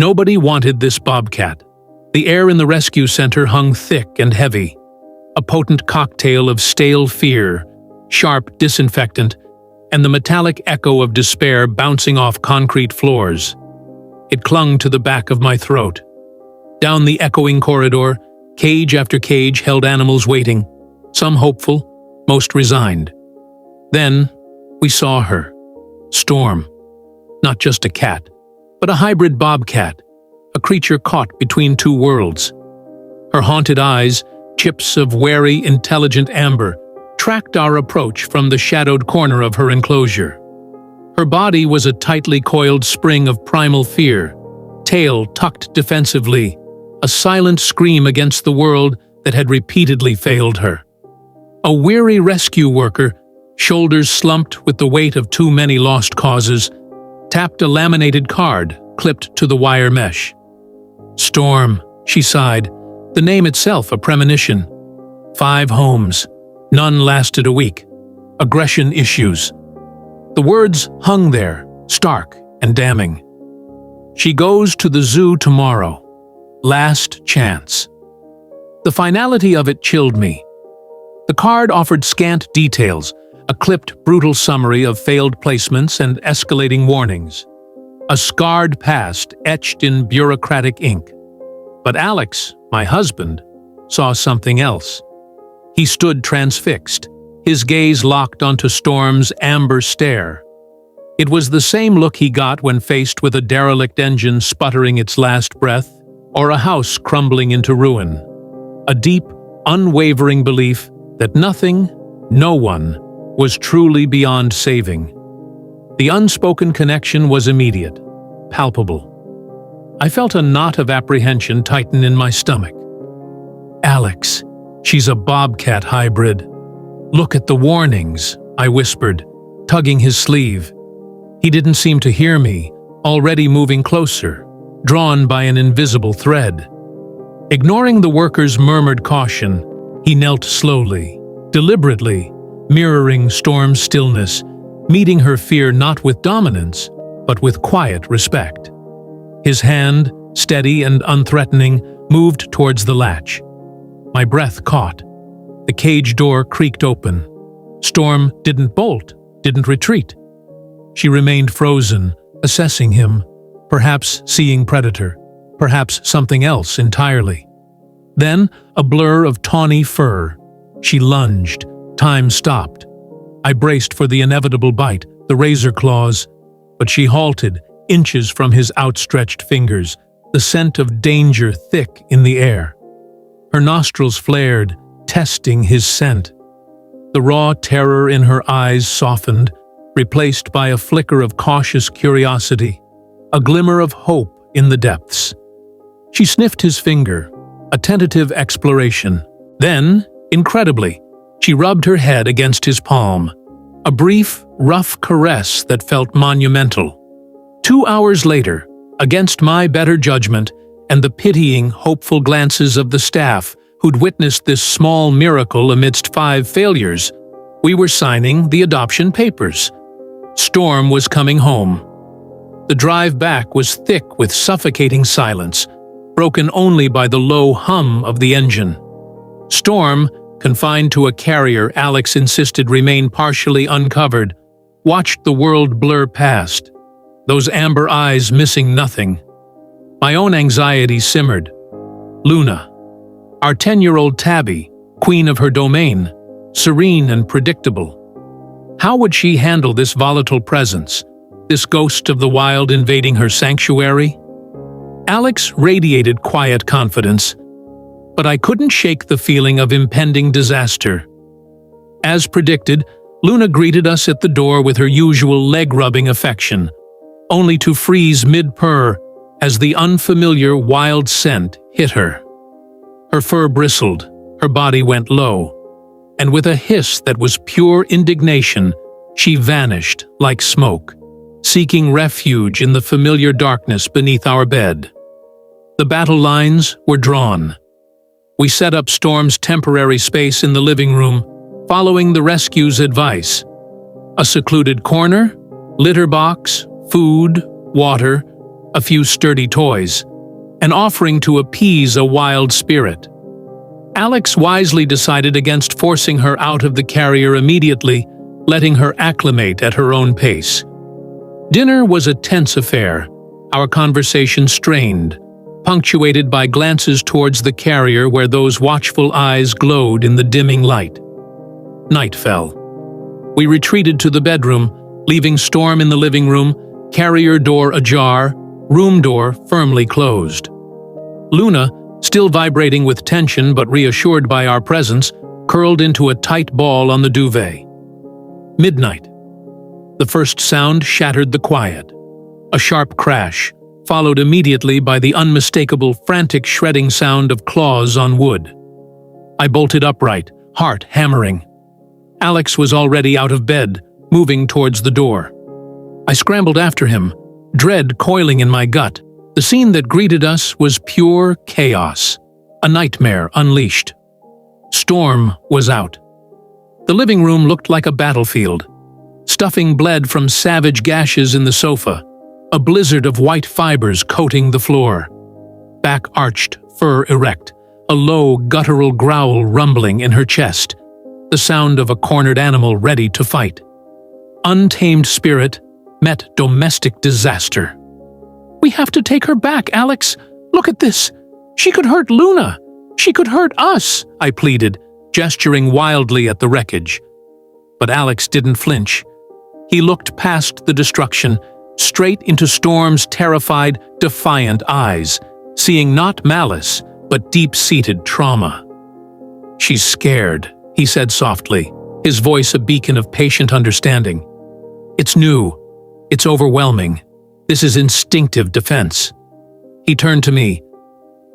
Nobody wanted this Bobcat. The air in the rescue center hung thick and heavy, a potent cocktail of stale fear, sharp disinfectant, and the metallic echo of despair bouncing off concrete floors. It clung to the back of my throat. Down the echoing corridor, cage after cage held animals waiting, some hopeful, most resigned. Then, we saw her. Storm. Not just a cat, but a hybrid bobcat, a creature caught between two worlds. Her haunted eyes, chips of wary, intelligent amber, tracked our approach from the shadowed corner of her enclosure. Her body was a tightly coiled spring of primal fear, tail tucked defensively, a silent scream against the world that had repeatedly failed her. A weary rescue worker, shoulders slumped with the weight of too many lost causes, tapped a laminated card clipped to the wire mesh. Storm, she sighed, the name itself a premonition. 5 homes. None lasted a week. Aggression issues. The words hung there, stark and damning. She goes to the zoo tomorrow. Last chance. The finality of it chilled me. The card offered scant details, a clipped, brutal summary of failed placements and escalating warnings. A scarred past etched in bureaucratic ink. But Alex, my husband, saw something else. He stood transfixed, his gaze locked onto Storm's amber stare. It was the same look he got when faced with a derelict engine sputtering its last breath, or a house crumbling into ruin. A deep, unwavering belief that nothing, no one, was truly beyond saving. The unspoken connection was immediate, palpable. I felt a knot of apprehension tighten in my stomach. Alex, she's a bobcat hybrid. Look at the warnings, I whispered, tugging his sleeve. He didn't seem to hear me, already moving closer, drawn by an invisible thread. Ignoring the worker's murmured caution, he knelt slowly, deliberately, mirroring Storm's stillness, meeting her fear not with dominance, but with quiet respect. His hand, steady and unthreatening, moved towards the latch. My breath caught. The cage door creaked open. Storm didn't bolt, didn't retreat. She remained frozen, assessing him, perhaps seeing predator, perhaps something else entirely. Then, a blur of tawny fur. She lunged. Time stopped. I braced for the inevitable bite, the razor claws, but she halted, inches from his outstretched fingers, the scent of danger thick in the air. Her nostrils flared, testing his scent. The raw terror in her eyes softened, replaced by a flicker of cautious curiosity, a glimmer of hope in the depths. She sniffed his finger, a tentative exploration. Then, incredibly, she rubbed her head against his palm, a brief, rough caress that felt monumental. 2 hours later, against my better judgment and the pitying, hopeful glances of the staff who'd witnessed this small miracle amidst 5 failures, we were signing the adoption papers. Storm was coming home. The drive back was thick with suffocating silence, broken only by the low hum of the engine. Storm, confined to a carrier Alex insisted remain partially uncovered, watched the world blur past, those amber eyes missing nothing. My own anxiety simmered. Luna, our 10-year-old tabby, queen of her domain, serene and predictable. How would she handle this volatile presence, this ghost of the wild invading her sanctuary? Alex radiated quiet confidence, but I couldn't shake the feeling of impending disaster. As predicted, Luna greeted us at the door with her usual leg-rubbing affection, only to freeze mid-purr as the unfamiliar wild scent hit her. Her fur bristled, her body went low, and with a hiss that was pure indignation, she vanished like smoke, seeking refuge in the familiar darkness beneath our bed. The battle lines were drawn. We set up Storm's temporary space in the living room, following the rescue's advice. A secluded corner, litter box, food, water, a few sturdy toys, an offering to appease a wild spirit. Alex wisely decided against forcing her out of the carrier immediately, letting her acclimate at her own pace. Dinner was a tense affair, our conversation strained, punctuated by glances towards the carrier where those watchful eyes glowed in the dimming light. Night fell. We retreated to the bedroom, leaving Storm in the living room, carrier door ajar, room door firmly closed. Luna, still vibrating with tension but reassured by our presence, curled into a tight ball on the duvet. Midnight. The first sound shattered the quiet. A sharp crash, followed immediately by the unmistakable frantic shredding sound of claws on wood. I bolted upright, heart hammering. Alex was already out of bed, moving towards the door. I scrambled after him, dread coiling in my gut. The scene that greeted us was pure chaos, a nightmare unleashed. Storm was out. The living room looked like a battlefield. Stuffing bled from savage gashes in the sofa, a blizzard of white fibers coating the floor. Back arched, fur erect, a low, guttural growl rumbling in her chest, the sound of a cornered animal ready to fight. Untamed spirit met domestic disaster. "We have to take her back, Alex. Look at this. She could hurt Luna. She could hurt us," I pleaded, gesturing wildly at the wreckage. But Alex didn't flinch. He looked past the destruction, straight into Storm's terrified, defiant eyes, seeing not malice, but deep-seated trauma. "She's scared," he said softly, his voice a beacon of patient understanding. "It's new. It's overwhelming. This is instinctive defense." He turned to me.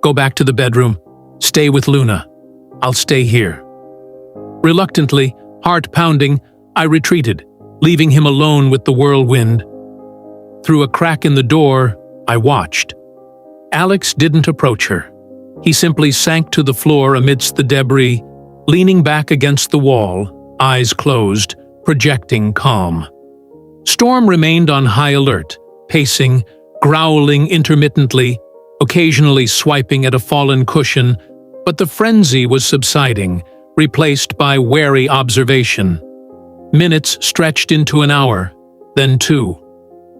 "Go back to the bedroom. Stay with Luna. I'll stay here." Reluctantly, heart pounding, I retreated, leaving him alone with the whirlwind. Through a crack in the door, I watched. Alex didn't approach her. He simply sank to the floor amidst the debris, leaning back against the wall, eyes closed, projecting calm. Storm remained on high alert, pacing, growling intermittently, occasionally swiping at a fallen cushion, but the frenzy was subsiding, replaced by wary observation. Minutes stretched into an hour, then 2.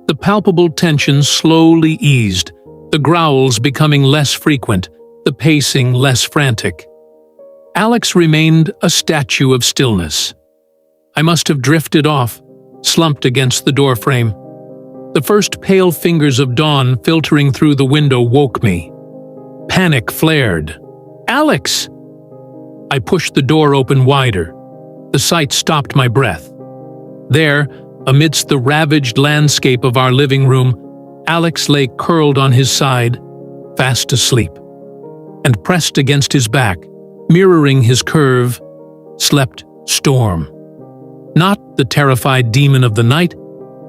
The palpable tension slowly eased, the growls becoming less frequent, the pacing less frantic. Alex remained a statue of stillness. I must have drifted off, slumped against the doorframe. The first pale fingers of dawn filtering through the window woke me. Panic flared. "Alex!" I pushed the door open wider. The sight stopped my breath. There, amidst the ravaged landscape of our living room, Alex lay curled on his side, fast asleep. And pressed against his back, mirroring his curve, slept Storm. Not the terrified demon of the night,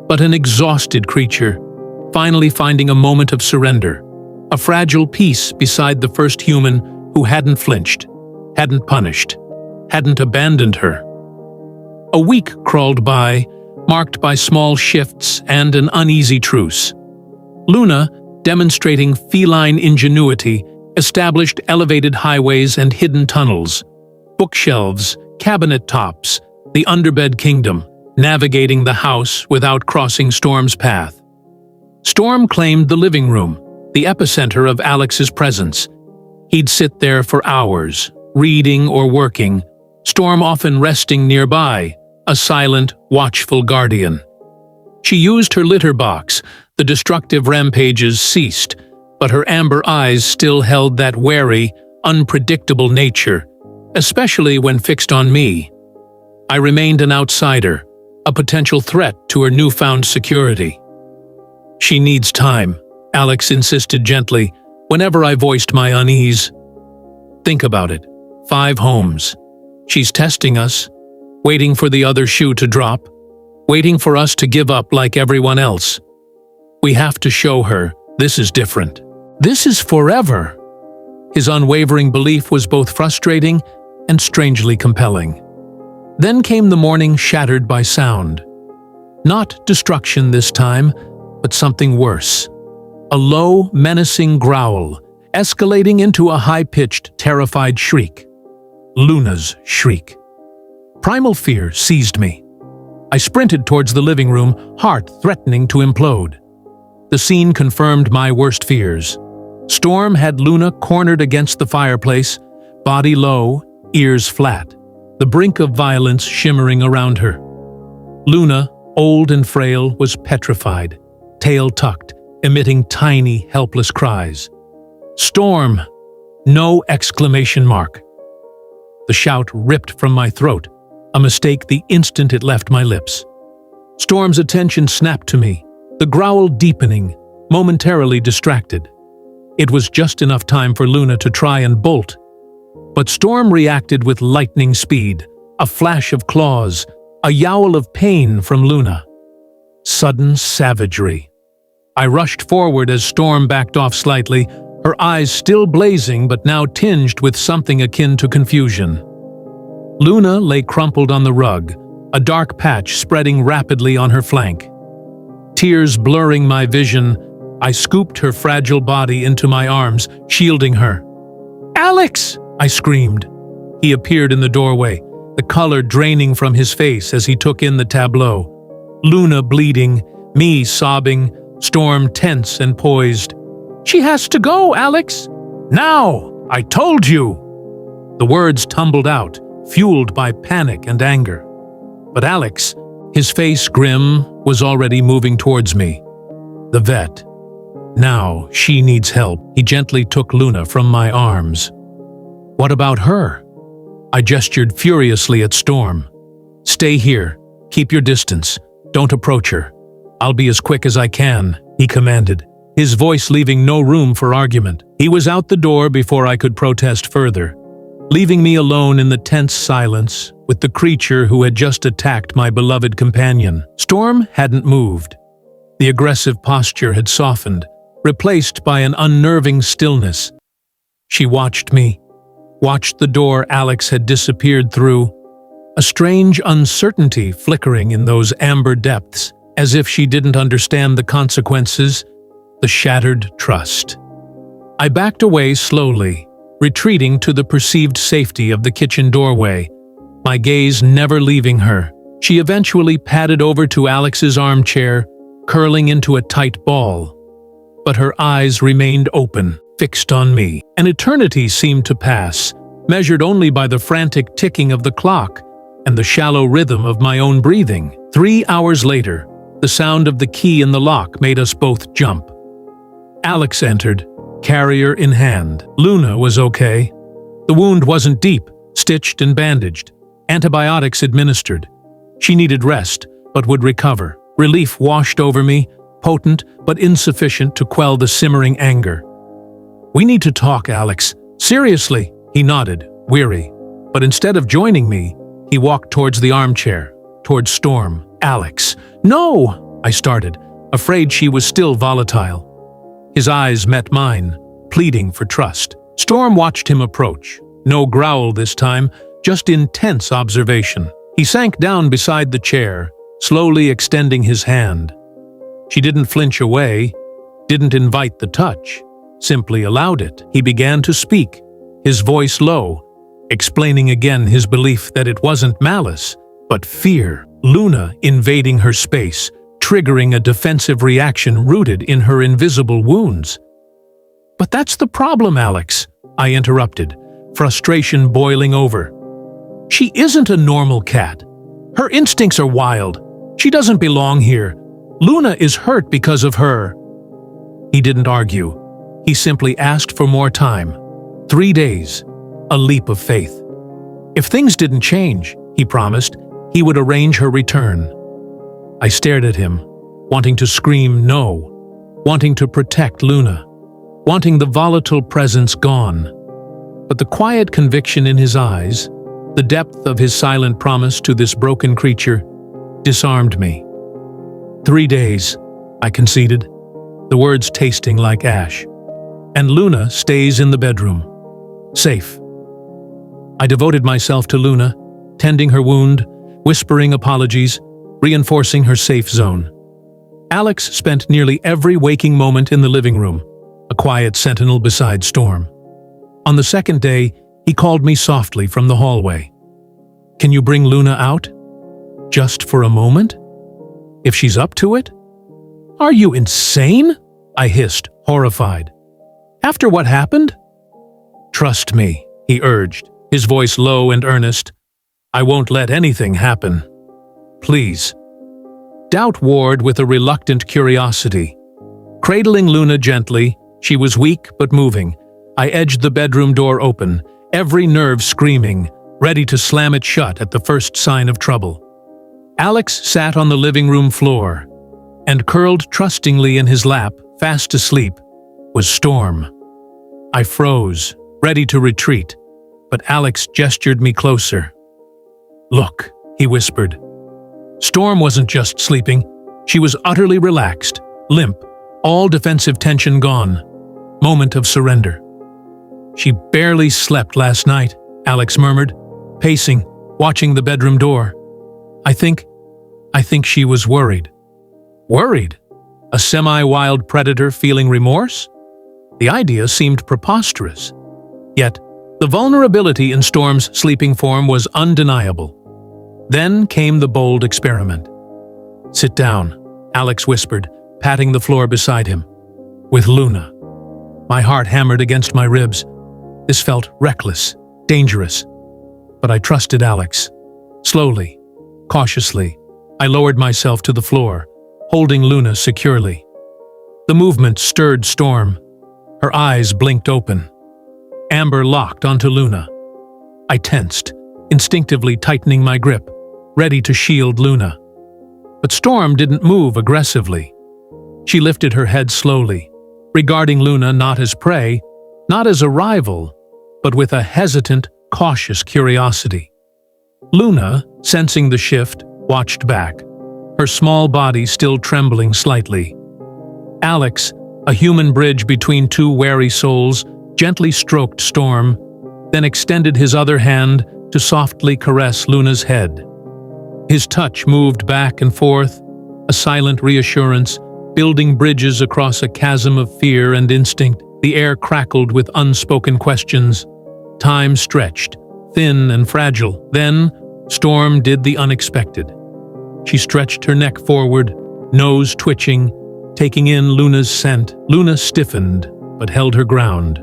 but an exhausted creature, finally finding a moment of surrender, a fragile peace beside the first human who hadn't flinched, hadn't punished, hadn't abandoned her. A week crawled by, marked by small shifts and an uneasy truce. Luna, demonstrating feline ingenuity, established elevated highways and hidden tunnels, bookshelves, cabinet tops, the underbed kingdom, navigating the house without crossing Storm's path. Storm claimed the living room, the epicenter of Alex's presence. He'd sit there for hours, reading or working, Storm often resting nearby, a silent, watchful guardian. She used her litter box, the destructive rampages ceased, but her amber eyes still held that wary, unpredictable nature, especially when fixed on me. I remained an outsider, a potential threat to her newfound security. "She needs time," Alex insisted gently, whenever I voiced my unease. "Think about it. 5 homes. She's testing us, waiting for the other shoe to drop, waiting for us to give up like everyone else. We have to show her this is different. This is forever." His unwavering belief was both frustrating and strangely compelling. Then came the morning shattered by sound. Not destruction this time, but something worse. A low, menacing growl, escalating into a high-pitched, terrified shriek. Luna's shriek. Primal fear seized me. I sprinted towards the living room, heart threatening to implode. The scene confirmed my worst fears. Storm had Luna cornered against the fireplace, body low, ears flat, the brink of violence shimmering around her. Luna, old and frail, was petrified, tail tucked, emitting tiny, helpless cries. "Storm!" No exclamation mark. The shout ripped from my throat, a mistake the instant it left my lips. Storm's attention snapped to me, the growl deepening, momentarily distracted. It was just enough time for Luna to try and bolt. But Storm reacted with lightning speed, a flash of claws, a yowl of pain from Luna. Sudden savagery. I rushed forward as Storm backed off slightly, her eyes still blazing but now tinged with something akin to confusion. Luna lay crumpled on the rug, a dark patch spreading rapidly on her flank. Tears blurring my vision, I scooped her fragile body into my arms, shielding her. "Alex!" I screamed. He appeared in the doorway, the color draining from his face as he took in the tableau. Luna bleeding, me sobbing, Storm tense and poised. "She has to go, Alex!" "Now! I told you!" The words tumbled out, fueled by panic and anger. But Alex, his face grim, was already moving towards me. The vet. "Now, she needs help." He gently took Luna from my arms. "What about her?" I gestured furiously at Storm. "Stay here. Keep your distance. Don't approach her. I'll be as quick as I can," he commanded, his voice leaving no room for argument. He was out the door before I could protest further, leaving me alone in the tense silence with the creature who had just attacked my beloved companion. Storm hadn't moved. The aggressive posture had softened, replaced by an unnerving stillness. She watched me, watched the door Alex had disappeared through, a strange uncertainty flickering in those amber depths, as if she didn't understand the consequences, the shattered trust. I backed away slowly, retreating to the perceived safety of the kitchen doorway, my gaze never leaving her. She eventually padded over to Alex's armchair, curling into a tight ball. But her eyes remained open, fixed on me. An eternity seemed to pass, measured only by the frantic ticking of the clock and the shallow rhythm of my own breathing. 3 hours later, the sound of the key in the lock made us both jump. Alex entered, carrier in hand. Luna was okay. The wound wasn't deep, stitched and bandaged, antibiotics administered. She needed rest, but would recover. Relief washed over me, potent but insufficient to quell the simmering anger. "We need to talk, Alex. Seriously," he nodded, weary. But instead of joining me, he walked towards the armchair, towards Storm. "Alex." "No!" I started, afraid she was still volatile. His eyes met mine, pleading for trust. Storm watched him approach. No growl this time, just intense observation. He sank down beside the chair, slowly extending his hand. She didn't flinch away, didn't invite the touch, simply allowed it. He began to speak, his voice low, explaining again his belief that it wasn't malice, but fear. Luna invading her space, triggering a defensive reaction rooted in her invisible wounds. "But that's the problem, Alex," I interrupted, frustration boiling over. "She isn't a normal cat. Her instincts are wild. She doesn't belong here. Luna is hurt because of her." He didn't argue. He simply asked for more time. 3 days. A leap of faith. If things didn't change, he promised, he would arrange her return. I stared at him, wanting to scream no, wanting to protect Luna, wanting the volatile presence gone. But the quiet conviction in his eyes, the depth of his silent promise to this broken creature, disarmed me. 3 days, I conceded, the words tasting like ash. And Luna stays in the bedroom. Safe. I devoted myself to Luna, tending her wound, whispering apologies, reinforcing her safe zone. Alex spent nearly every waking moment in the living room, a quiet sentinel beside Storm. On the second day, he called me softly from the hallway. "Can you bring Luna out? Just for a moment? If she's up to it?" "Are you insane?" I hissed, horrified. "After what happened?" "Trust me," he urged, his voice low and earnest. "I won't let anything happen. Please." Doubt warred with a reluctant curiosity. Cradling Luna gently, she was weak but moving. I edged the bedroom door open, every nerve screaming, ready to slam it shut at the first sign of trouble. Alex sat on the living room floor, and curled trustingly in his lap, fast asleep, was Storm. I froze, ready to retreat, but Alex gestured me closer. "Look," he whispered. Storm wasn't just sleeping, she was utterly relaxed, limp, all defensive tension gone. Moment of surrender. "She barely slept last night," Alex murmured, pacing, watching the bedroom door. I think she was worried." Worried? A semi-wild predator feeling remorse? The idea seemed preposterous. Yet, the vulnerability in Storm's sleeping form was undeniable. Then came the bold experiment. "Sit down," Alex whispered, patting the floor beside him. "With Luna." My heart hammered against my ribs. This felt reckless, dangerous. But I trusted Alex. Slowly, cautiously, I lowered myself to the floor, holding Luna securely. The movement stirred Storm. Her eyes blinked open. Amber locked onto Luna. I tensed, instinctively tightening my grip, ready to shield Luna. But Storm didn't move aggressively. She lifted her head slowly, regarding Luna not as prey, not as a rival, but with a hesitant, cautious curiosity. Luna, sensing the shift, watched back, her small body still trembling slightly. Alex, a human bridge between two wary souls, gently stroked Storm, then extended his other hand to softly caress Luna's head. His touch moved back and forth, a silent reassurance, building bridges across a chasm of fear and instinct. The air crackled with unspoken questions. Time stretched, thin and fragile. Then, Storm did the unexpected. She stretched her neck forward, nose twitching, taking in Luna's scent. Luna stiffened, but held her ground.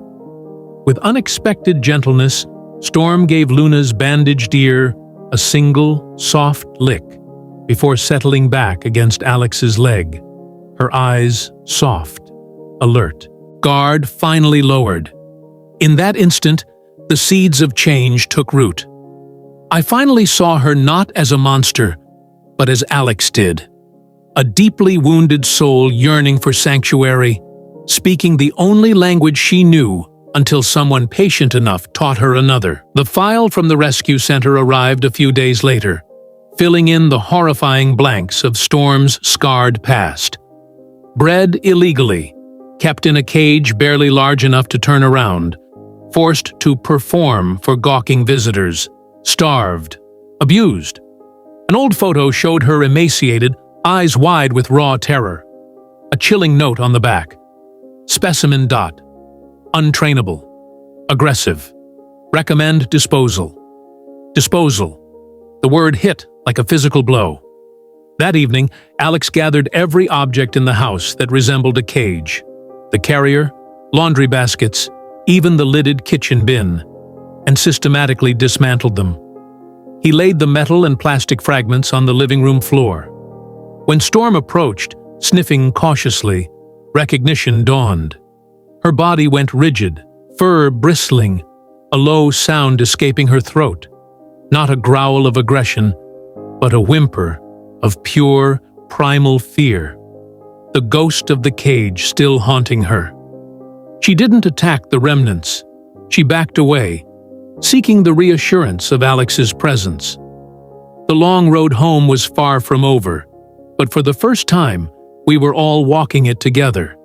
With unexpected gentleness, Storm gave Luna's bandaged ear a single, soft lick before settling back against Alex's leg, her eyes soft, alert. Guard finally lowered. In that instant, the seeds of change took root. I finally saw her not as a monster, but as Alex did. A deeply wounded soul yearning for sanctuary, speaking the only language she knew until someone patient enough taught her another. The file from the rescue center arrived a few days later, filling in the horrifying blanks of Storm's scarred past. Bred illegally, kept in a cage barely large enough to turn around, forced to perform for gawking visitors, starved, abused. An old photo showed her emaciated, eyes wide with raw terror. A chilling note on the back. Specimen dot. Untrainable. Aggressive. Recommend disposal. Disposal. The word hit like a physical blow. That evening, Alex gathered every object in the house that resembled a cage. The carrier, laundry baskets, even the lidded kitchen bin, and systematically dismantled them. He laid the metal and plastic fragments on the living room floor. When Storm approached, sniffing cautiously, recognition dawned. Her body went rigid, fur bristling, a low sound escaping her throat. Not a growl of aggression, but a whimper of pure, primal fear. The ghost of the cage still haunting her. She didn't attack the remnants. She backed away, seeking the reassurance of Alex's presence. The long road home was far from over, but for the first time, we were all walking it together.